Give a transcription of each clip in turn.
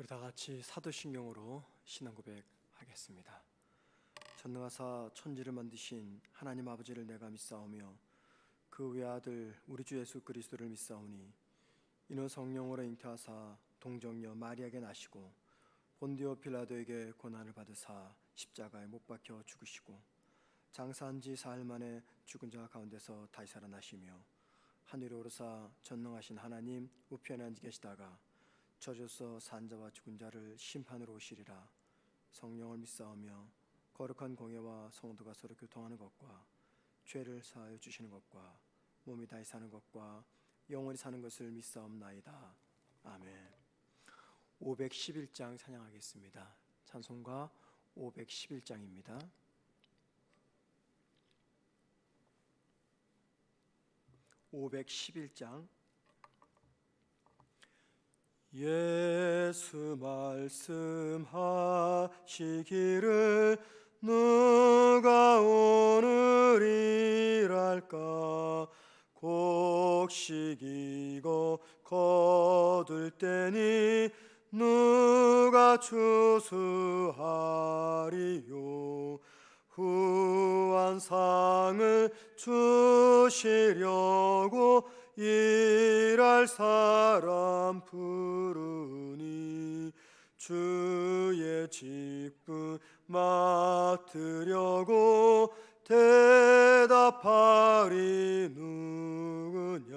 우리 다 같이 사도신경으로 신앙 고백하겠습니다. 전능하사 천지를 만드신 하나님 아버지를 내가 믿사오며 그 외아들 우리 주 예수 그리스도를 믿사오니 이는 성령으로 잉태하사 동정녀 마리아에게 나시고 본디오 빌라도에게 고난을 받으사 십자가에 못 박혀 죽으시고 장사한 지 사흘 만에 죽은 자 가운데서 다시 살아나시며 하늘에 오르사 전능하신 하나님 우편에 앉아 계시다가 저주서 산 자와 죽은 자를 심판으로 오시리라. 성령을 믿사오며 거룩한 공예와 성도가 서로 교통하는 것과 죄를 사하여 주시는 것과 몸이 다시 사는 것과 영원히 사는 것을 믿사옵나이다. 아멘. 511장 찬양하겠습니다. 찬송가 511장입니다. 511장. 예수 말씀하시기를 누가 오늘이랄까 곡식이고 거둘 때니 누가 추수하리요 후한상을 주시려고 일할 사람 부르니 주의 직분 맡으려고 대답하리 누구냐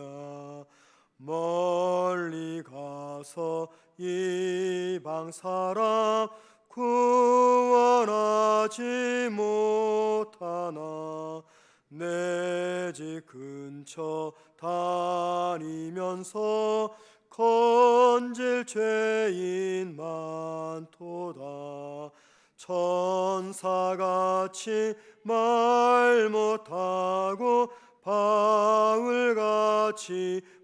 멀리 가서 이방 사람 구원하지 못하나 내 집 근처 다니면서 건질 죄인 많도다 천사같이 말 못하고 바울같이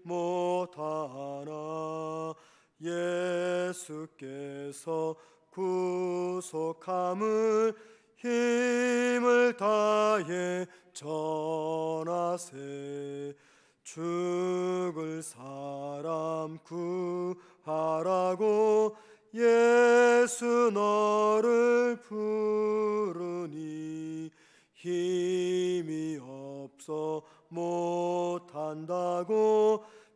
못하나 예수께서 구속함을 힘을 다해 전하세 죽을 사람 구하라고 예수 너를 부르니 힘이 없어 못한다고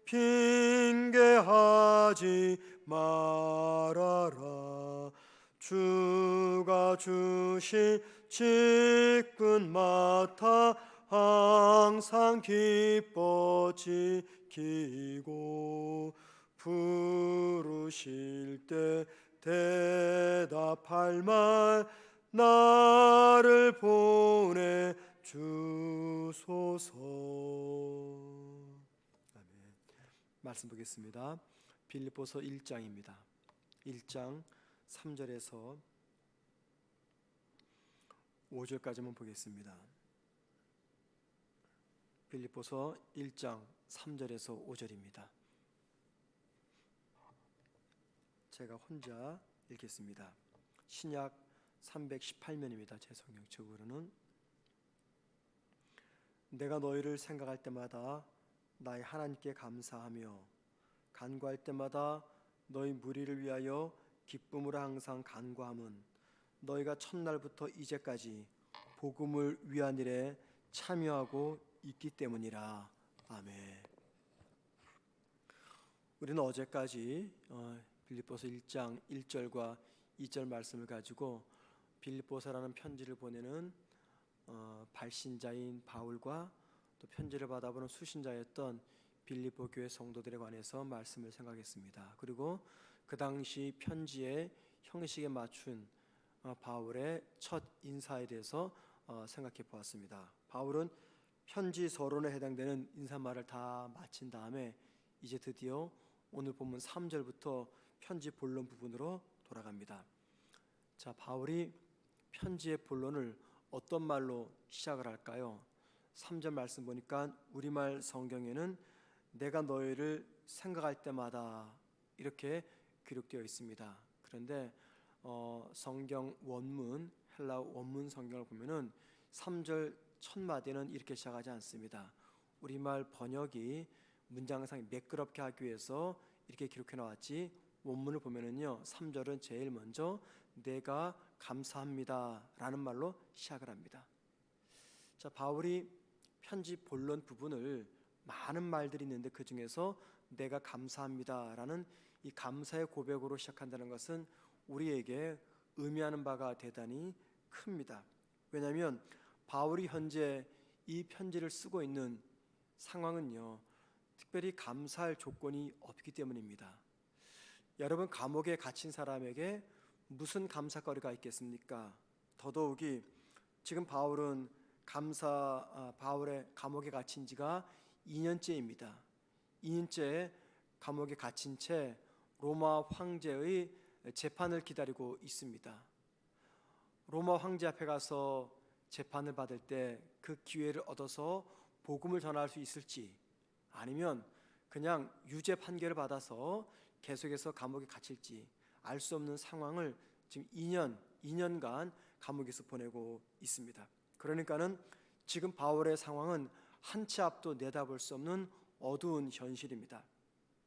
핑계하지 말아라 주가 주신 직분 맡아 항상 기뻐 지키고 부르실 때 대답할 말 나를 보내 주소서. 아멘. 말씀 보겠습니다. 빌립보서 1장입니다. 1장 3절에서 5절까지만 보겠습니다. 빌립보서 1장 3절에서 5절입니다. 제가 혼자 읽겠습니다. 신약 318면입니다. 제 성경책으로는 내가 너희를 생각할 때마다 나의 하나님께 감사하며 간구할 때마다 너희 무리를 위하여 기쁨으로 항상 간구함은 너희가 첫날부터 이제까지 복음을 위한 일에 참여하고 있기 때문이라. 아멘. 우리는 어제까지 빌립보서 1장 1절과 2절 말씀을 가지고 빌립보서라는 편지를 보내는 발신자인 바울과 또 편지를 받아보는 수신자였던 빌립보 교회 성도들에 관해서 말씀을 생각했습니다. 그리고 그 당시 편지의 형식에 맞춘 바울의 첫 인사에 대해서 생각해 보았습니다. 바울은 편지 서론에 해당되는 인사말을 다 마친 다음에 이제 드디어 오늘 본문 3절부터 편지 본론 부분으로 돌아갑니다. 자, 바울이 편지의 본론을 어떤 말로 시작을 할까요? 3절 말씀 보니까 우리말 성경에는 내가 너희를 생각할 때마다 이렇게 기록되어 있습니다. 그런데 성경 원문, 헬라 원문 성경을 보면은 3절 첫 마디는 이렇게 시작하지 않습니다. 우리말 번역이 문장상이 매끄럽게 하기 위해서 이렇게 기록해 나왔지 원문을 보면은요, 3절은 제일 먼저 내가 감사합니다라는 말로 시작을 합니다. 자, 바울이 편지 본론 부분을 많은 말들이 있는데 그 중에서 내가 감사합니다라는 이 감사의 고백으로 시작한다는 것은 우리에게 의미하는 바가 대단히 큽니다. 왜냐하면 바울이 현재 이 편지를 쓰고 있는 상황은요, 특별히 감사할 조건이 없기 때문입니다. 여러분, 감옥에 갇힌 사람에게 무슨 감사거리가 있겠습니까? 더더욱이 지금 바울의 감옥에 갇힌 지가 2년째입니다. 2년째 감옥에 갇힌 채 로마 황제의 재판을 기다리고 있습니다. 로마 황제 앞에 가서 재판을 받을 때 그 기회를 얻어서 복음을 전할 수 있을지, 아니면 그냥 유죄 판결을 받아서 계속해서 감옥에 갇힐지 알 수 없는 상황을 지금 2년간 감옥에서 보내고 있습니다. 그러니까는 지금 바울의 상황은 한 치 앞도 내다볼 수 없는 어두운 현실입니다.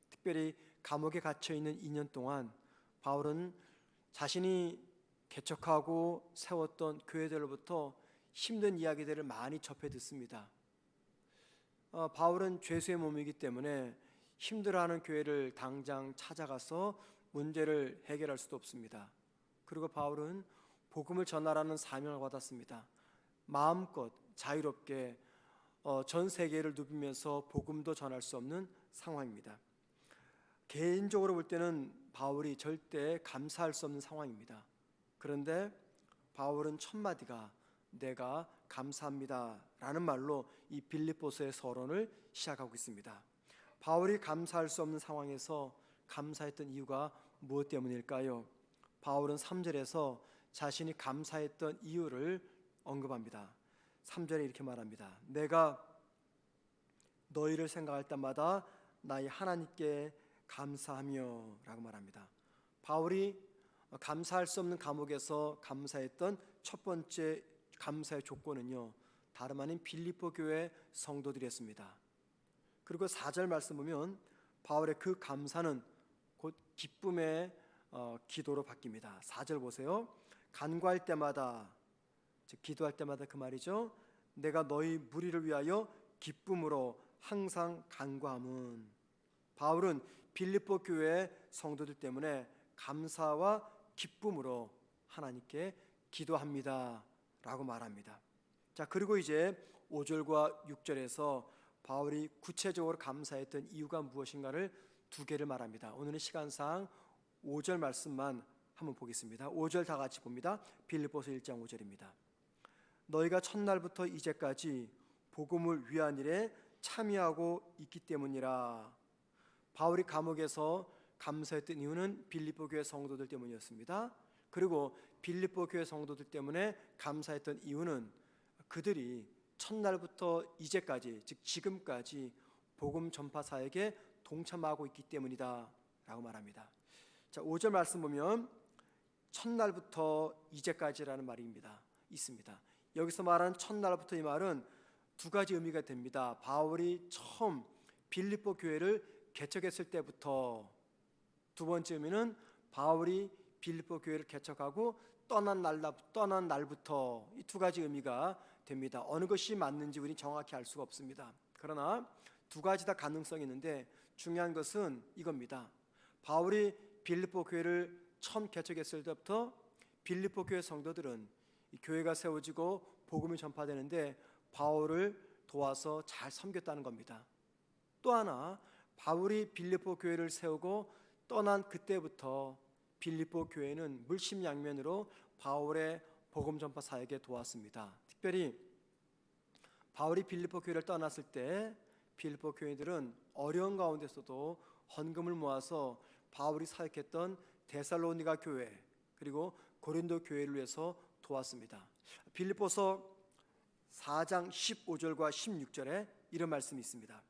특별히 감옥에 갇혀 있는 2년 동안 바울은 자신이 개척하고 세웠던 교회들로부터 힘든 이야기들을 많이 접해 듣습니다. 바울은 죄수의 몸이기 때문에 힘들어하는 교회를 당장 찾아가서 문제를 해결할 수도 없습니다. 그리고 바울은 복음을 전하라는 사명을 받았습니다. 마음껏 자유롭게 전 세계를 누비면서 복음도 전할 수 없는 상황입니다. 개인적으로 볼 때는 바울이 절대 감사할 수 없는 상황입니다. 그런데 바울은 첫 마디가 내가 감사합니다 라는 말로 이 빌립보서의 서론을 시작하고 있습니다. 바울이 감사할 수 없는 상황에서 감사했던 이유가 무엇 때문일까요? 바울은 3절에서 자신이 감사했던 이유를 언급합니다. 3절에 이렇게 말합니다. 내가 너희를 생각할 때마다 나의 하나님께 감사하며 라고 말합니다. 바울이 감사할 수 없는 감옥에서 감사했던 첫 번째 감사의 조건은요, 다름 아닌 빌립보 교회 성도들이었습니다. 그리고 4절 말씀 보면 바울의 그 감사는 곧 기쁨의 기도로 바뀝니다. 4절 보세요. 간구할 때마다, 즉 기도할 때마다 그 말이죠. 내가 너희 무리를 위하여 기쁨으로 항상 간구함은, 바울은 빌립보 교회 성도들 때문에 감사와 기쁨으로 하나님께 기도합니다 라고 말합니다. 자, 그리고 이제 5절과 6절에서 바울이 구체적으로 감사했던 이유가 무엇인가를 두 개를 말합니다. 오늘은 시간상 5절 말씀만 한번 보겠습니다. 5절 다 같이 봅니다. 빌립보서 1장 5절입니다. 너희가 첫날부터 이제까지 복음을 위한 일에 참여하고 있기 때문이라. 바울이 감옥에서 감사했던 이유는 빌립보 교회 성도들 때문이었습니다. 그리고 빌립보 교회 성도들 때문에 감사했던 이유는 그들이 첫날부터 이제까지, 즉 지금까지 복음 전파 사역에 동참하고 있기 때문이다 라고 말합니다. 자, 5절 말씀 보면 첫날부터 이제까지라는 말이 있습니다. 여기서 말하는 첫날부터 이 말은 두 가지 의미가 됩니다. 바울이 처음 빌립보 교회를 개척했을 때부터, 두 번째 의미는 바울이 빌립보 교회를 개척하고 떠난 날부터, 이 두 가지 의미가 됩니다. 어느 것이 맞는지 우리는 정확히 알 수가 없습니다. 그러나 두 가지 다 가능성이 있는데 중요한 것은 이겁니다. 바울이 빌립보 교회를 처음 개척했을 때부터 빌립보 교회 성도들은 이 교회가 세워지고 복음이 전파되는데 바울을 도와서 잘 섬겼다는 겁니다. 또 하나, 바울이 빌립보 교회를 세우고 떠난 그때부터 빌립보 교회는 물심양면으로 바울의 복음 전파 사역에 도왔습니다. 특별히 바울이 빌립보 교회를 떠났을 때 빌립보 교회들은 어려운 가운데서도 헌금을 모아서 바울이 사역했던 데살로니가 교회 그리고 고린도 교회를 위해서 도왔습니다. 빌립보서 4장 15절과 16절에 이런 말씀이 있습니다.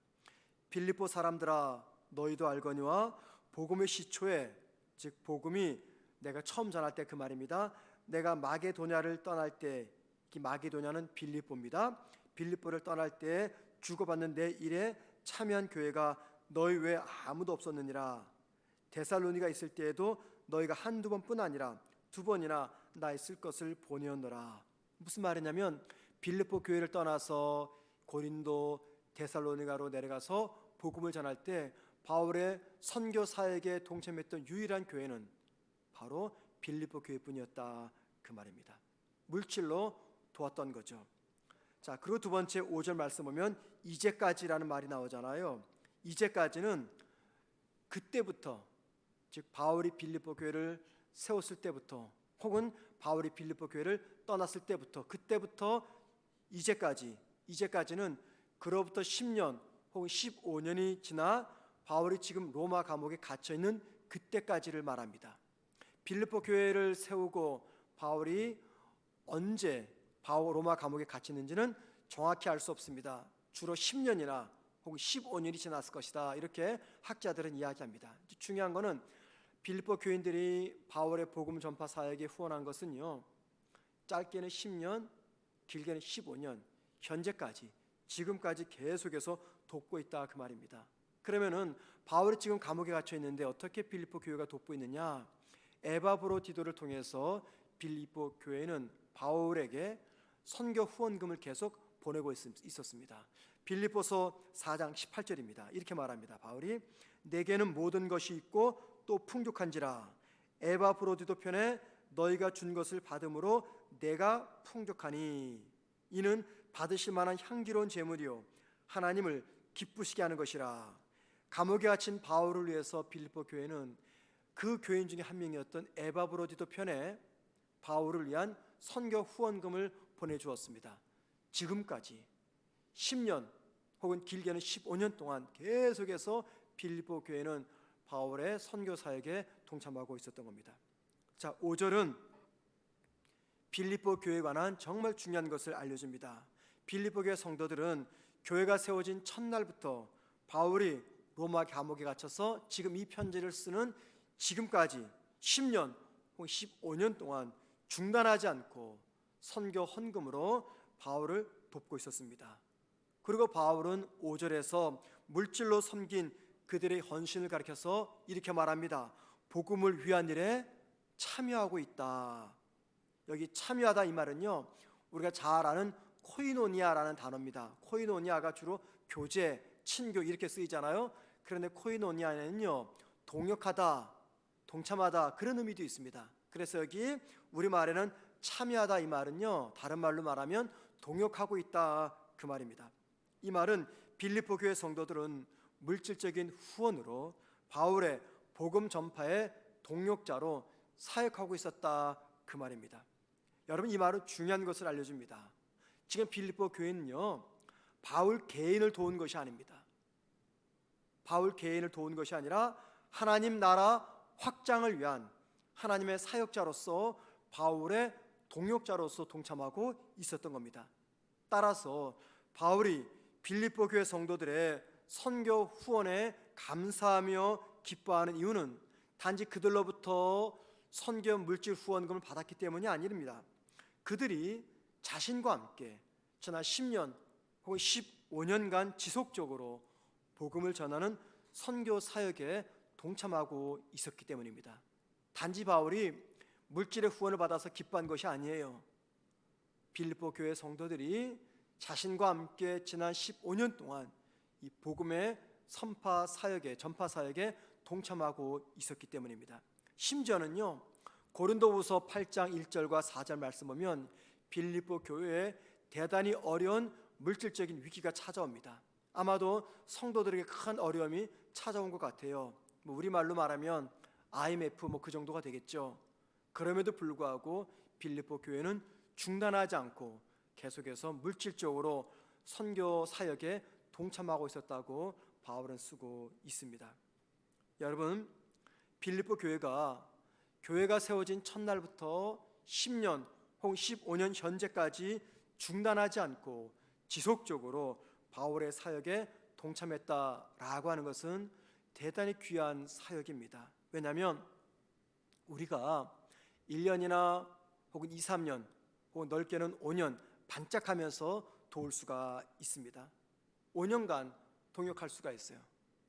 빌립보 사람들아 너희도 알거니와 복음의 시초에, 즉 복음이 내가 처음 전할 때 그 말입니다. 내가 마게도냐를 떠날 때, 이 마게도냐는 빌립보입니다. 빌립보를 떠날 때 주고받는 내 일에 참여한 교회가 너희 외에 아무도 없었느니라. 데살로니가 있을 때에도 너희가 한두 번뿐 아니라 두 번이나 나 있을 것을 보내었노라. 무슨 말이냐면 빌립보 교회를 떠나서 고린도 데살로니가로 내려가서 복음을 전할 때 바울의 선교 사역에 동참했던 유일한 교회는 바로 빌립보 교회뿐이었다, 그 말입니다. 물질로 도왔던 거죠. 자, 그리고 두 번째 5절 말씀 보면 이제까지라는 말이 나오잖아요. 이제까지는 그때부터, 즉 바울이 빌립보 교회를 세웠을 때부터 혹은 바울이 빌립보 교회를 떠났을 때부터, 그때부터 이제까지는 그로부터 10년 혹은 15년이 지나 바울이 지금 로마 감옥에 갇혀 있는 그때까지를 말합니다. 빌립보 교회를 세우고 바울이 언제 로마 감옥에 갇혔는지는 정확히 알 수 없습니다. 주로 10년이나 혹은 15년이 지났을 것이다, 이렇게 학자들은 이야기합니다. 중요한 것은 빌립보 교인들이 바울의 복음 전파 사역에 후원한 것은요, 짧게는 10년, 길게는 15년, 현재까지, 지금까지 계속해서 돕고 있다, 그 말입니다. 그러면은 바울이 지금 감옥에 갇혀 있는데 어떻게 빌립보 교회가 돕고 있느냐? 에바브로디도를 통해서 빌립보 교회는 바울에게 선교 후원금을 계속 보내고 있었습니다. 빌립보서 4장 18절입니다. 이렇게 말합니다. 바울이 내게는 모든 것이 있고 또 풍족한지라 에바브로디도 편에 너희가 준 것을 받음으로 내가 풍족하니 이는 받으실 만한 향기로운 제물이요 하나님을 기쁘시게 하는 것이라. 감옥에 갇힌 바울을 위해서 빌립보 교회는 그 교인 중에 한 명이었던 에바브로디도 편에 바울을 위한 선교 후원금을 보내주었습니다. 지금까지 10년 혹은 길게는 15년 동안 계속해서 빌립보 교회는 바울의 선교 사역에 동참하고 있었던 겁니다. 자, 5절은 빌립보 교회에 관한 정말 중요한 것을 알려줍니다. 빌립보 교회 성도들은 교회가 세워진 첫날부터 바울이 로마 감옥에 갇혀서 지금 이 편지를 쓰는 지금까지 10년 혹은 15년 동안 중단하지 않고 선교 헌금으로 바울을 돕고 있었습니다. 그리고 바울은 5절에서 물질로 섬긴 그들의 헌신을 가리켜서 이렇게 말합니다. 복음을 위한 일에 참여하고 있다. 여기 참여하다, 이 말은요, 우리가 잘 아는 코이노니아라는 단어입니다. 코이노니아가 주로 교제, 친교 이렇게 쓰이잖아요. 그런데 코이노니아는요, 동역하다, 동참하다, 그런 의미도 있습니다. 그래서 여기 우리말에는 참여하다, 이 말은요, 다른 말로 말하면 동역하고 있다, 그 말입니다. 이 말은 빌립보 교회 성도들은 물질적인 후원으로 바울의 복음 전파의 동역자로 사역하고 있었다, 그 말입니다. 여러분, 이 말은 중요한 것을 알려줍니다. 지금 빌립보 교회는요, 바울 개인을 도운 것이 아닙니다. 바울 개인을 도운 것이 아니라 하나님 나라 확장을 위한 하나님의 사역자로서 바울의 동역자로서 동참하고 있었던 겁니다. 따라서 바울이 빌립보 교회 성도들의 선교 후원에 감사하며 기뻐하는 이유는 단지 그들로부터 선교 물질 후원금을 받았기 때문이 아닙니다. 그들이 자신과 함께 지난 10년 혹은 15년간 지속적으로 복음을 전하는 선교 사역에 동참하고 있었기 때문입니다. 단지 바울이 물질의 후원을 받아서 기뻐한 것이 아니에요. 빌립보 교회 성도들이 자신과 함께 지난 15년 동안 이 복음의 전파 사역에 동참하고 있었기 때문입니다. 심지어는요, 고린도후서 8장 1절과 4절 말씀 보면 빌립보 교회에 대단히 어려운 물질적인 위기가 찾아옵니다. 아마도 성도들에게 큰 어려움이 찾아온 것 같아요. 우리말로 말하면 IMF 그 정도가 되겠죠. 그럼에도 불구하고 빌립보 교회는 중단하지 않고 계속해서 물질적으로 선교 사역에 동참하고 있었다고 바울은 쓰고 있습니다. 여러분, 빌립보 교회가 세워진 첫날부터 10년 혹은 15년 현재까지 중단하지 않고 지속적으로 바울의 사역에 동참했다라고 하는 것은 대단히 귀한 사역입니다. 왜냐하면 우리가 1년이나 혹은 2, 3년 혹은 넓게는 5년 반짝하면서 도울 수가 있습니다. 5년간 동역할 수가 있어요.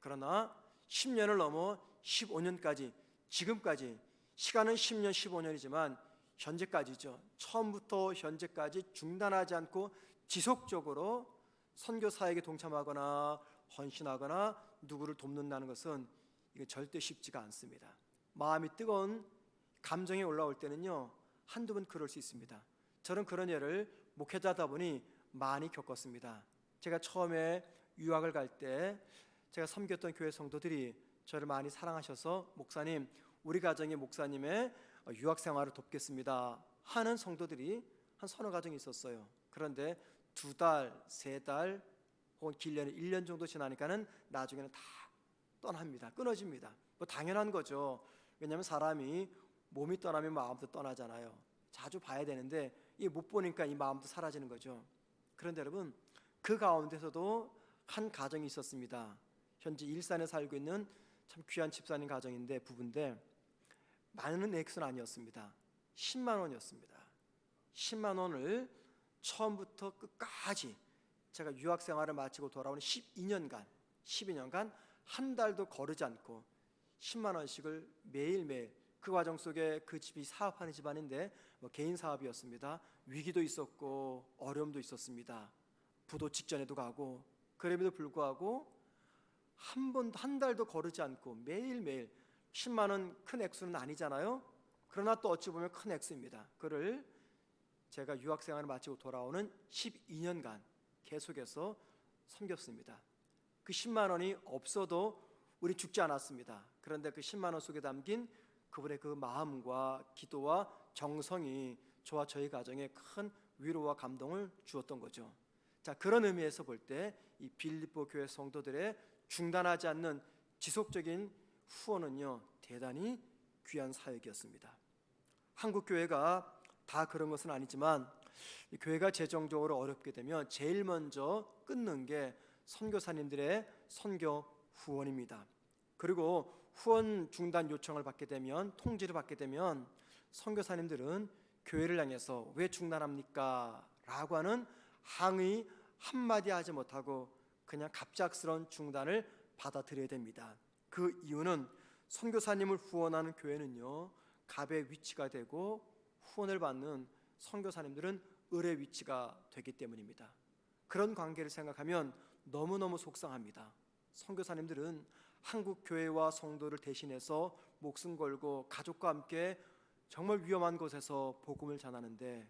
그러나 10년을 넘어 15년까지 지금까지 시간은 10년, 15년이지만 현재까지죠. 처음부터 현재까지 중단하지 않고 지속적으로 선교 사역에 동참하거나 헌신하거나 누구를 돕는다는 것은 이게 절대 쉽지가 않습니다. 마음이 뜨거운 감정이 올라올 때는요, 한두 번 그럴 수 있습니다. 저는 그런 예를 목회자다 보니 많이 겪었습니다. 제가 처음에 유학을 갈 때 제가 섬겼던 교회 성도들이 저를 많이 사랑하셔서 목사님, 우리 가정의 목사님의 유학 생활을 돕겠습니다 하는 성도들이 한 서너 가정이 있었어요. 그런데 2달, 3달 혹은 길게는 1년 정도 지나니까는 나중에는 다 떠납니다. 끊어집니다. 뭐 당연한 거죠. 왜냐하면 사람이 몸이 떠나면 마음도 떠나잖아요. 자주 봐야 되는데 이 못 보니까 이 마음도 사라지는 거죠. 그런데 여러분, 그 가운데서도 한 가정이 있었습니다. 현재 일산에 살고 있는 참 귀한 집사님 가정인데, 부부인데 많은 액수는 아니었습니다. 10만 원이었습니다. 10만 원을 처음부터 끝까지 제가 유학 생활을 마치고 돌아오는 12년간 한 달도 거르지 않고 10만 원씩을 매일매일, 그 과정 속에 그 집이 사업하는 집안인데 개인 사업이었습니다. 위기도 있었고 어려움도 있었습니다. 부도 직전에도 가고, 그럼에도 불구하고 한 달도 거르지 않고 매일매일 10만 원 큰 액수는 아니잖아요. 그러나 또 어찌 보면 큰 액수입니다. 그를 제가 유학 생활을 마치고 돌아오는 12년간 계속해서 섬겼습니다. 그 10만 원이 없어도 우리 죽지 않았습니다. 그런데 그 10만 원 속에 담긴 그분의 그 마음과 기도와 정성이 저와 저희 가정에 큰 위로와 감동을 주었던 거죠. 자, 그런 의미에서 볼 때 이 빌립보 교회 성도들의 중단하지 않는 지속적인 후원은요, 대단히 귀한 사역이었습니다. 한국 교회가 다 그런 것은 아니지만, 이 교회가 재정적으로 어렵게 되면 제일 먼저 끊는 게 선교사님들의 선교 후원입니다. 그리고 후원 중단 요청을 받게 되면, 통지를 받게 되면 선교사님들은 교회를 향해서 왜 중단합니까? 라고 하는 항의 한마디 하지 못하고 그냥 갑작스러운 중단을 받아들여야 됩니다. 그 이유는 선교사님을 후원하는 교회는요, 갑의 위치가 되고 후원을 받는 선교사님들은 을의 위치가 되기 때문입니다. 그런 관계를 생각하면 너무너무 속상합니다. 선교사님들은 한국 교회와 성도를 대신해서 목숨 걸고 가족과 함께 정말 위험한 곳에서 복음을 전하는데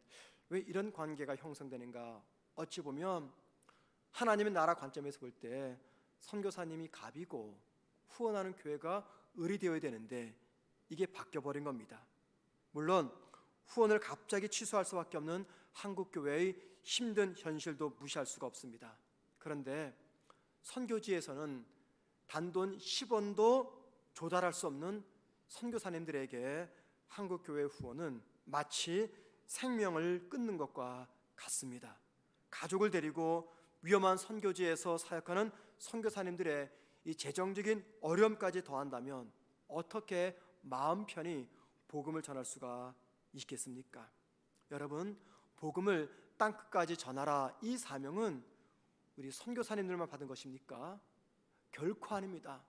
왜 이런 관계가 형성되는가? 어찌 보면 하나님의 나라 관점에서 볼 때 선교사님이 갑이고 후원하는 교회가 을이 되어야 되는데 이게 바뀌어버린 겁니다. 물론 후원을 갑자기 취소할 수밖에 없는 한국 교회의 힘든 현실도 무시할 수가 없습니다. 그런데 선교지에서는 단돈 10원도 조달할 수 없는 선교사님들에게 한국 교회 후원은 마치 생명을 끊는 것과 같습니다. 가족을 데리고 위험한 선교지에서 사역하는 선교사님들의 이 재정적인 어려움까지 더한다면 어떻게 마음 편히 복음을 전할 수가 있겠습니까? 여러분, 복음을 땅끝까지 전하라, 이 사명은 우리 선교사님들만 받은 것입니까? 결코 아닙니다.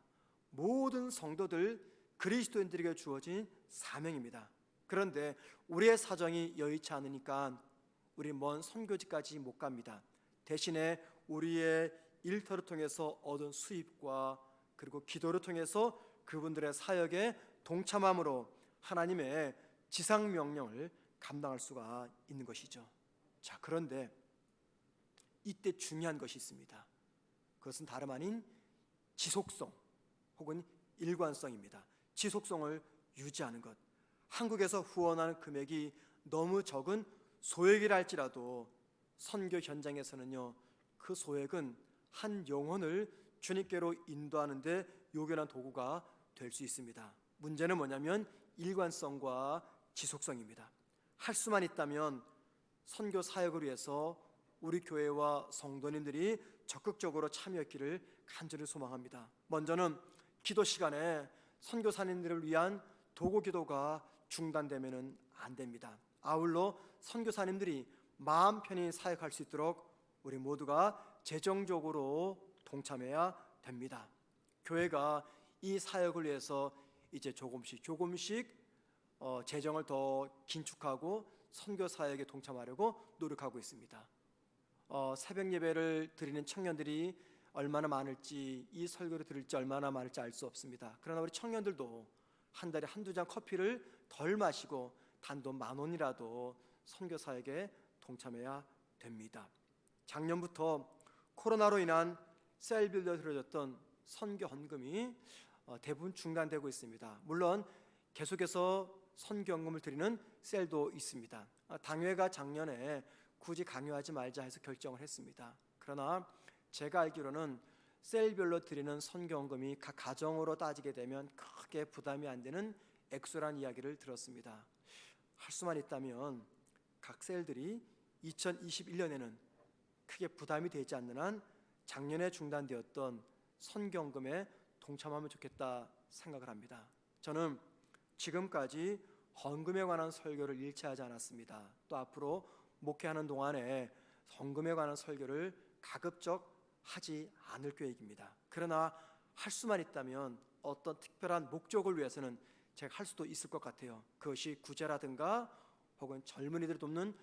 모든 성도들, 그리스도인들에게 주어진 사명입니다. 그런데 우리의 사정이 여의치 않으니까 우리 먼 선교지까지 못 갑니다. 대신에 우리의 일터를 통해서 얻은 수입과 그리고 기도를 통해서 그분들의 사역에 동참함으로 하나님의 지상 명령을 감당할 수가 있는 것이죠. 자, 그런데 이때 중요한 것이 있습니다. 그것은 다름 아닌 지속성 혹은 일관성입니다. 지속성을 유지하는 것. 한국에서 후원하는 금액이 너무 적은 소액이라 할지라도 선교 현장에서는요, 그 소액은 한 영혼을 주님께로 인도하는 데 요긴한 도구가 될 수 있습니다. 문제는 뭐냐면 일관성과 지속성입니다. 할 수만 있다면 선교 사역을 위해서 우리 교회와 성도님들이 적극적으로 참여했기를 간절히 소망합니다. 먼저는 기도 시간에 선교사님들을 위한 도구 기도가 중단되면 안 됩니다. 아울러 선교사님들이 마음 편히 사역할 수 있도록 우리 모두가 재정적으로 동참해야 됩니다. 교회가 이 사역을 위해서 이제 조금씩 재정을 더 긴축하고 선교 사역에 동참하려고 노력하고 있습니다. 새벽 예배를 드리는 청년들이 얼마나 많을지, 이 설교를 들을지 얼마나 많을지 알 수 없습니다. 그러나 우리 청년들도 한 달에 한두 잔 커피를 덜 마시고 단돈 10,000원이라도 선교 사역에 동참해야 됩니다. 작년부터 코로나로 인한 셀빌더에 들어졌던 선교 헌금이 대부분 중단되고 있습니다. 물론 계속해서 선교 헌금을 드리는 셀도 있습니다. 당회가 작년에 굳이 강요하지 말자 해서 결정을 했습니다. 그러나 제가 알기로는 셀별로 드리는 선교 헌금이 각 가정으로 따지게 되면 크게 부담이 안 되는 액수라는 이야기를 들었습니다. 할 수만 있다면 각 셀들이 2021년에는 크게 부담이 되지 않는 한 작년에 중단되었던 선교 헌금에 동참하면 좋겠다 생각을 합니다. 저는 지금까지 헌금에 관한 설교를 잃지 하지 않았습니다. 또 앞으로 목회하는 동안에 헌금에 관한 설교를 가급적 하지 않을 계획입니다. 그러나 할 수만 있다면 어떤 특별한 목적을 위해서는 제가 할 수도 있을 것 같아요. 그것이 구제라든가 혹은 젊은이들을 돕는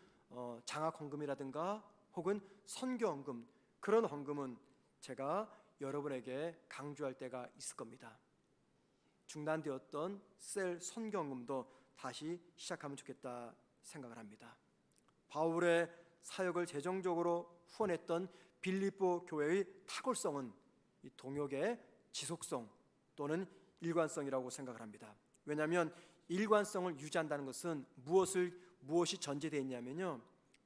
장학 헌금이라든가 혹은 선교 헌금, 그런 헌금은 제가 여러분에게 강조할 때가 있을 겁니다. 중단되었던 셀 선교 헌금도 다시 시작하면 좋겠다 생각을 합니다. 바울의 사역을 재정적으로 후원했던 빌립보 교회의 탁월성은 이 동역의 지속성 또는 일관성이라고 생각을 합니다. 왜냐하면 일관성을 유지한다는 것은 무엇이 전제되어 있냐면요,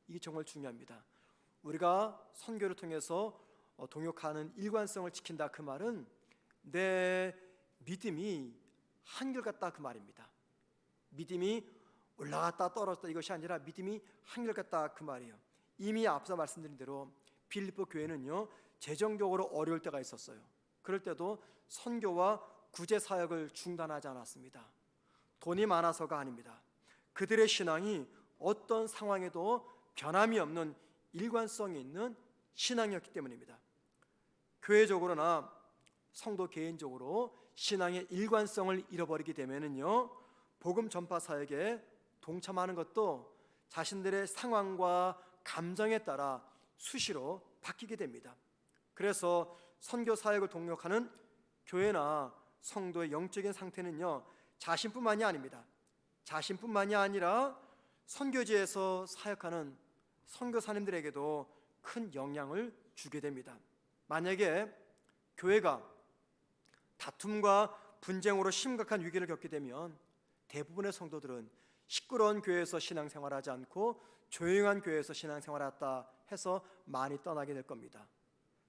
이게 정말 중요합니다. 우리가 선교를 통해서 동역하는 일관성을 지킨다, 그 말은 내 믿음이 한결같다 그 말입니다. 믿음이 올라갔다 떨어졌다 이것이 아니라 믿음이 한결같다 그 말이에요. 이미 앞서 말씀드린 대로 빌립보 교회는요, 재정적으로 어려울 때가 있었어요. 그럴 때도 선교와 구제 사역을 중단하지 않았습니다. 돈이 많아서가 아닙니다. 그들의 신앙이 어떤 상황에도 변함이 없는 일관성이 있는 신앙이었기 때문입니다. 교회적으로나 성도 개인적으로 신앙의 일관성을 잃어버리게 되면은요, 복음 전파 사역에 동참하는 것도 자신들의 상황과 감정에 따라 수시로 바뀌게 됩니다. 그래서 선교 사역을 동역하는 교회나 성도의 영적인 상태는요, 자신뿐만이 아닙니다. 자신뿐만이 아니라 선교지에서 사역하는 선교사님들에게도 큰 영향을 주게 됩니다. 만약에 교회가 다툼과 분쟁으로 심각한 위기를 겪게 되면 대부분의 성도들은 시끄러운 교회에서 신앙생활하지 않고 조용한 교회에서 신앙생활했다 해서 많이 떠나게 될 겁니다.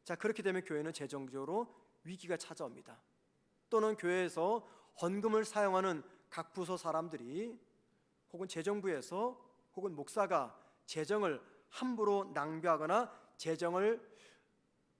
자, 그렇게 되면 교회는 재정적으로 위기가 찾아옵니다. 또는 교회에서 헌금을 사용하는 각 부서 사람들이 혹은 재정부에서 혹은 목사가 재정을 함부로 낭비하거나 재정을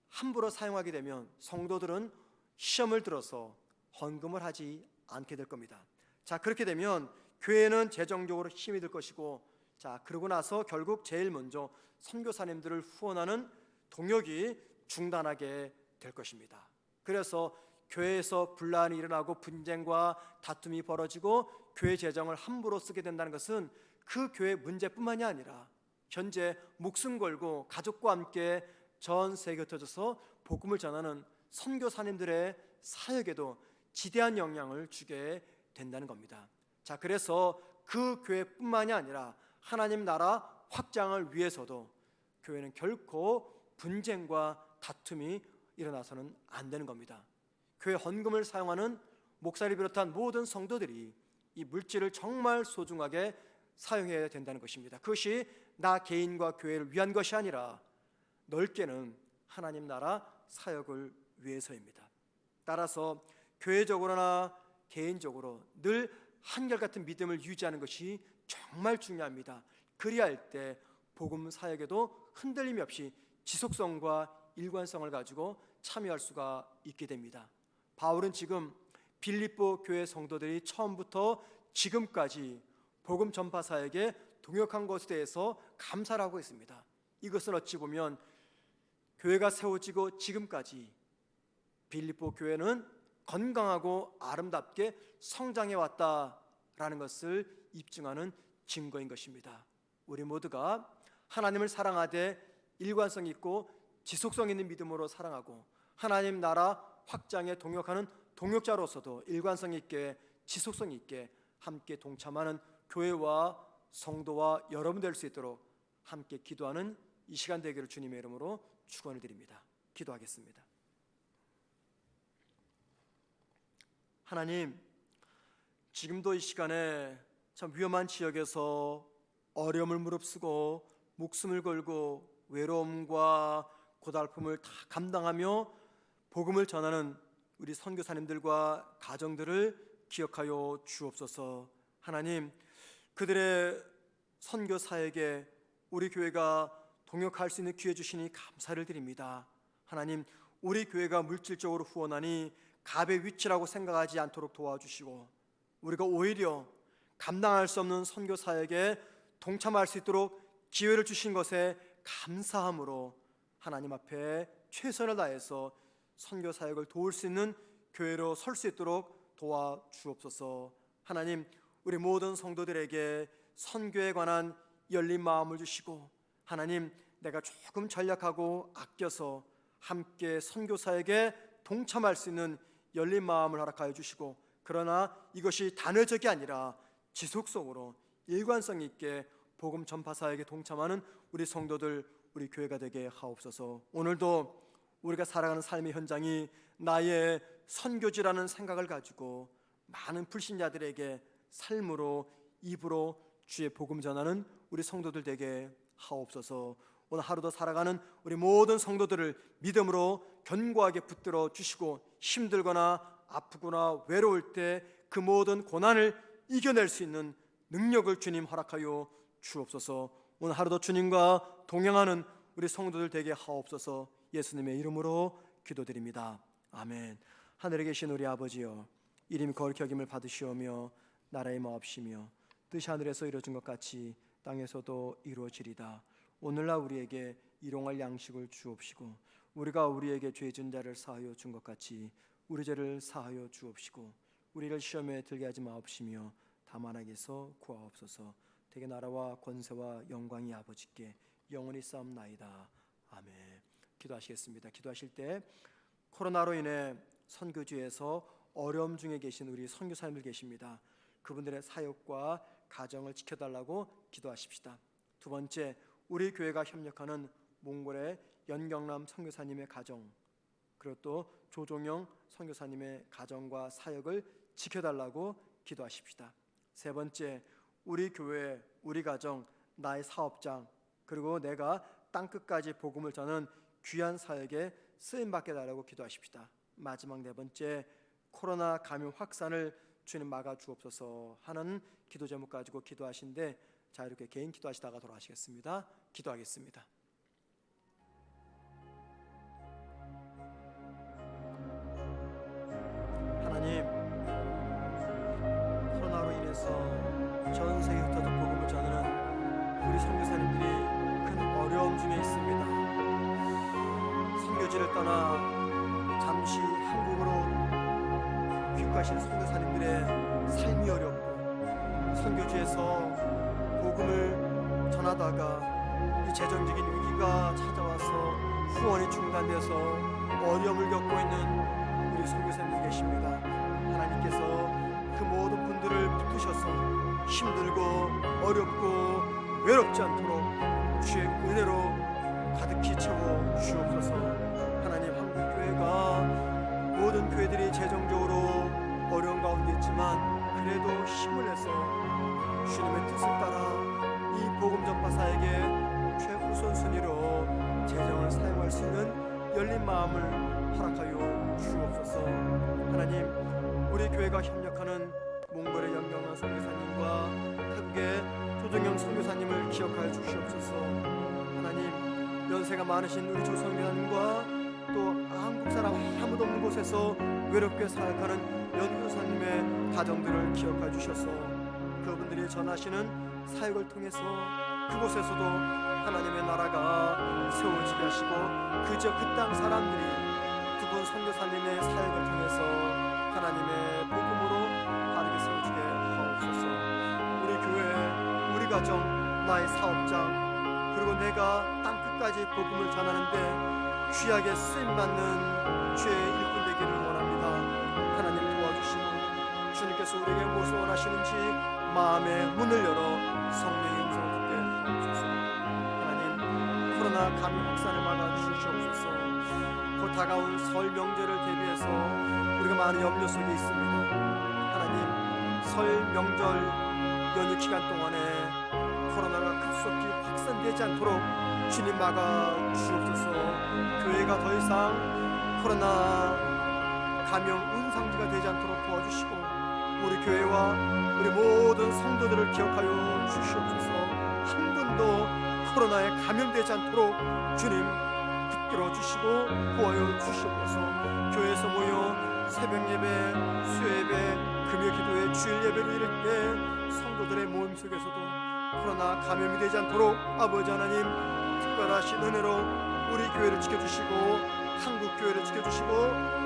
함부로 사용하게 되면 성도들은 시험을 들어서 헌금을 하지 않게 될 겁니다. 자, 그렇게 되면 교회는 재정적으로 힘이 들 것이고, 자, 그러고 나서 결국 제일 먼저 선교사님들을 후원하는 동역이 중단하게 될 것입니다. 그래서 교회에서 분란이 일어나고 분쟁과 다툼이 벌어지고 교회 재정을 함부로 쓰게 된다는 것은 그 교회 문제뿐만이 아니라 현재 목숨 걸고 가족과 함께 전 세계에 흩어져서 복음을 전하는 선교사님들의 사역에도 지대한 영향을 주게 된다는 겁니다. 자, 그래서 그 교회뿐만이 아니라 하나님 나라 확장을 위해서도 교회는 결코 분쟁과 다툼이 일어나서는 안 되는 겁니다. 교회 헌금을 사용하는 목사를 비롯한 모든 성도들이 이 물질을 정말 소중하게 사용해야 된다는 것입니다. 그것이 나 개인과 교회를 위한 것이 아니라 넓게는 하나님 나라 사역을 위해서입니다. 따라서 교회적으로나 개인적으로 늘 한결같은 믿음을 유지하는 것이 정말 중요합니다. 그리할 때 복음 사역에도 흔들림이 없이 지속성과 일관성을 가지고 참여할 수가 있게 됩니다. 바울은 지금 빌립보 교회 성도들이 처음부터 지금까지 복음 전파 사역에 동역한 것에 대해서 감사를 하고 있습니다. 이것은 어찌 보면 교회가 세워지고 지금까지 빌립보 교회는 건강하고 아름답게 성장해 왔다라는 것을 입증하는 증거인 것입니다. 우리 모두가 하나님을 사랑하되 일관성 있고 지속성 있는 믿음으로 사랑하고 하나님 나라 확장에 동역하는 동역자로서도 일관성 있게 지속성 있게 함께 동참하는 교회와 성도와 여러분 될 수 있도록 함께 기도하는 이 시간 되기를 주님의 이름으로 축원을 드립니다. 기도하겠습니다. 하나님, 지금도 이 시간에 참 위험한 지역에서 어려움을 무릅쓰고 목숨을 걸고 외로움과 고달픔을 다 감당하며 복음을 전하는 우리 선교사님들과 가정들을 기억하여 주옵소서. 하나님, 그들의 선교 사역에 우리 교회가 동역할 수 있는 기회 주시니 감사를 드립니다. 하나님, 우리 교회가 물질적으로 후원하니 갑의 위치라고 생각하지 않도록 도와주시고 우리가 오히려 감당할 수 없는 선교 사역에 동참할 수 있도록 기회를 주신 것에 감사함으로 하나님 앞에 최선을 다해서 선교 사역을 도울 수 있는 교회로 설 수 있도록 도와주옵소서. 하나님, 우리 모든 성도들에게 선교에 관한 열린 마음을 주시고 하나님, 내가 조금 전략하고 아껴서 함께 선교 사역에 동참할 수 있는 열린 마음을 허락하여 주시고 그러나 이것이 단회적이 아니라 지속적으로 일관성 있게 복음 전파 사역에 동참하는 우리 성도들, 우리 교회가 되게 하옵소서. 오늘도 우리가 살아가는 삶의 현장이 나의 선교지라는 생각을 가지고 많은 불신자들에게 삶으로 입으로 주의 복음 전하는 우리 성도들 되게 하옵소서. 오늘 하루도 살아가는 우리 모든 성도들을 믿음으로 견고하게 붙들어 주시고 힘들거나 아프거나 외로울 때 그 모든 고난을 이겨낼 수 있는 능력을 주님 허락하여 주옵소서. 오늘 하루도 주님과 동행하는 우리 성도들 되게 하옵소서. 예수님의 이름으로 기도드립니다. 아멘. 하늘에 계신 우리 아버지여, 이름이 거룩히 여김을 받으시오며 나라의 마옵시며 뜻이 하늘에서 이루어진 것 같이 땅에서도 이루어지리다. 오늘날 우리에게 일용할 양식을 주옵시고 우리가 우리에게 죄 지은 자를 사하여 준 것 같이 우리 죄를 사하여 주옵시고 우리를 시험에 들게 하지 마옵시며 다만 악에서 구하옵소서. 되게 나라와 권세와 영광이 아버지께 영원히 싸움나이다. 아멘. 기도하시겠습니다. 기도하실 때 코로나로 인해 선교지에서 어려움 중에 계신 우리 선교사님들 계십니다. 그분들의 사역과 가정을 지켜달라고 기도하십시다. 두 번째, 우리 교회가 협력하는 몽골의 연경남 선교사님의 가정, 그리고 또 조종영 선교사님의 가정과 사역을 지켜달라고 기도하십시다. 세 번째, 우리 교회, 우리 가정, 나의 사업장, 그리고 내가 땅끝까지 복음을 전하는 귀한 사역에 쓰임받게 달라고 기도하십시다. 마지막 네 번째, 코로나 감염 확산을 주님 막아 주옵소서 하는 기도 제목 가지고 기도하신데, 자, 이렇게 개인 기도하시다가 돌아가시겠습니다. 기도하겠습니다. 하나님, 코로나로 인해서 전 세계에 흩어져 복음을 전하는 우리 선교사님들이 큰 어려움 중에 있습니다. 선교지를 떠나 잠시 한국으로 귀국하신 선교사님들의 삶이 어렵고 선교지에서 복음을 전하다가 이 재정적인 위기가 찾아와서 후원이 중단돼서 어려움을 겪고 있는 우리 선교사님들 계십니다. 하나님께서 그 모든 분들을 붙드셔서 힘들고 어렵고 외롭지 않도록 주의 은혜로 가득히 채워 주옵소서. 하나님, 한국교회가 모든 교회들이 재정적으로 어려운 가운데 있지만 그래도 힘을 내서 주님의 뜻을 따라 이 복음 전파 사역에 최우선순위로 재정을 사용할 수 있는 열린 마음을 허락하여 주옵소서. 하나님, 우리 교회가 협력하는 몽골의 연경원 선교사님과 태국의 조정영 선교사님을 기억하여 주시옵소서. 하나님, 연세가 많으신 우리 조 선교사님과 또 한국 사람 아무도 없는 곳에서 외롭게 사역하는 연교사님의 가정들을 기억하여 주셔서 그분들이 전하시는 사역을 통해서 그곳에서도 하나님의 나라가 세워지게 하시고 그저 그 땅 사람들이 두 분 선교사님의 사역을 통해서 하나님의 복음으로 바르게 세워주게 하옵소서. 우리 교회, 우리 가정, 나의 사업장, 그리고 내가 땅끝까지 복음을 전하는데 귀하게 쓰임받는 주의 일꾼 되기를 원합니다. 하나님 도와주시고 주님께서 우리에게 무엇을 원하시는지 마음의 문을 열어 성령의 음성을 듣게 하옵소서. 하나님, 코로나 감염 확산을 막아 주시옵소서. 곧 다가온 설 명절을 대비해서 우리가 많은 염려 속에 있습니다. 하나님, 설 명절 연휴 기간 동안에 코로나가 급속히 확산되지 않도록 주님 막아 주옵소서. 교회가 더 이상 코로나 감염 운상지가 되지 않도록 도와주시고 우리 교회와 우리 모든 성도들을 기억하여 주시옵소서. 한 분도 코로나에 감염되지 않도록 주님 붙들어 주시고 보호하여 주시옵소서. 교회에서 모여 새벽 예배, 수요 예배, 금요 기도회, 주일 예배를 드릴 때 성도들의 모임 속에서도 코로나 감염이 되지 않도록 아버지 하나님 특별하신 은혜로 우리 교회를 지켜주시고 한국 교회를 지켜주시고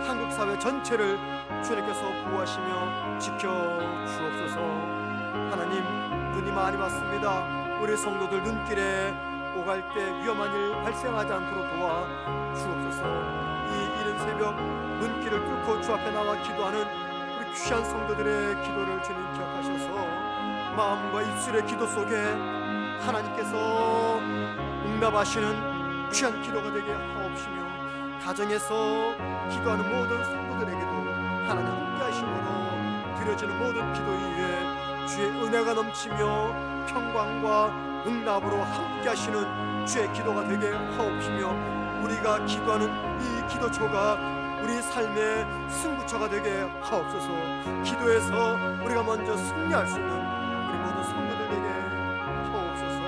한국 사회 전체를 주님께서 보호하시며 지켜주옵소서. 하나님, 눈이 많이 왔습니다. 우리 성도들 눈길에 오갈 때 위험한 일 발생하지 않도록 도와 주옵소서. 이 이른 새벽 눈길을 뚫고 주 앞에 나와 기도하는 우리 귀한 성도들의 기도를 주님 기억하셔서 마음과 입술의 기도 속에 하나님께서 응답하시는 귀한 기도가 되게 하옵시며 가정에서 기도하는 모든 성도들에게도 하나님 함께 하심으로 드려지는 모든 기도 위에 주의 은혜가 넘치며 평강과 응답으로 함께 하시는 주의 기도가 되게 하옵시며 우리가 기도하는 이 기도초가 우리 삶의 승부처가 되게 하옵소서. 기도에서 우리가 먼저 승리할 수 있는 우리 모든 성도들에게 하옵소서.